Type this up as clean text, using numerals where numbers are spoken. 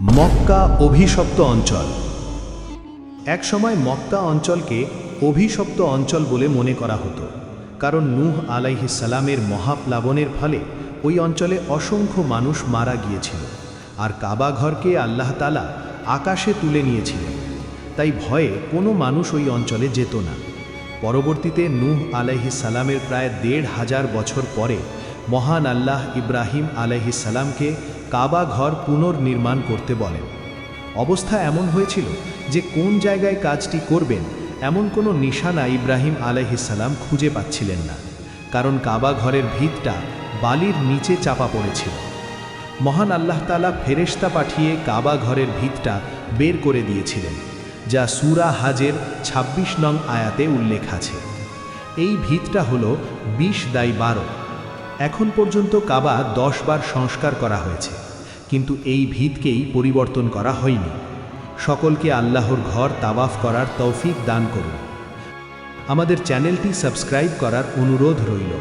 মক্কা অভিশপ্ত অঞ্চল। এক সময় মক্কা অঞ্চলকে অভিশপ্ত অঞ্চল বলে মনে করা হতো, কারণ নূহ আলাইহিস সালামের মহাপ্লাবনের ফলে ওই অঞ্চলে অসংখ্য মানুষ মারা গিয়েছিল, আর কাবা ঘরকে আল্লাহ তাআলা আকাশে তুলে নিয়েছিলেন। তাই ভয়ে কোনো মানুষ ওই অঞ্চলে যেত না। পরবর্তীতে নূহ আলাইহিস সালামের প্রায় ১৫০০ বছর পরে মহান আল্লাহ ইব্রাহিম আলাইহিস সালামকে কাবা ঘর পুনর্নির্মাণ করতে বলেন। অবস্থা এমন হয়েছিল যে কোন জায়গায় কাজটি করবেন এমন কোনো নিশানা ইব্রাহিম আলাইহিস সালাম খুঁজে পাচ্ছিলেন না, কারণ কাবা ঘরের ভিতটা বালির নিচে চাপা পড়েছিল। মহান আল্লাহ তাআলা ফেরেশতা পাঠিয়ে কাবা ঘরের ভিতটা বের করে দিয়েছিলেন, যা সূরা হাজের ২৬ নং আয়াতে উল্লেখ আছে। এই ভিতটা হলো ২০x১২। এখন পর্যন্ত কাবা ১০ বার সংস্কার করা হয়েছে, কিন্তু এই ভিতকেই পরিবর্তন করা হয়নি। সকলকে আল্লাহর ঘর তাওয়াফ করার তৌফিক দান করুন। আমাদের চ্যানেলটি সাবস্ক্রাইব করার অনুরোধ রইল।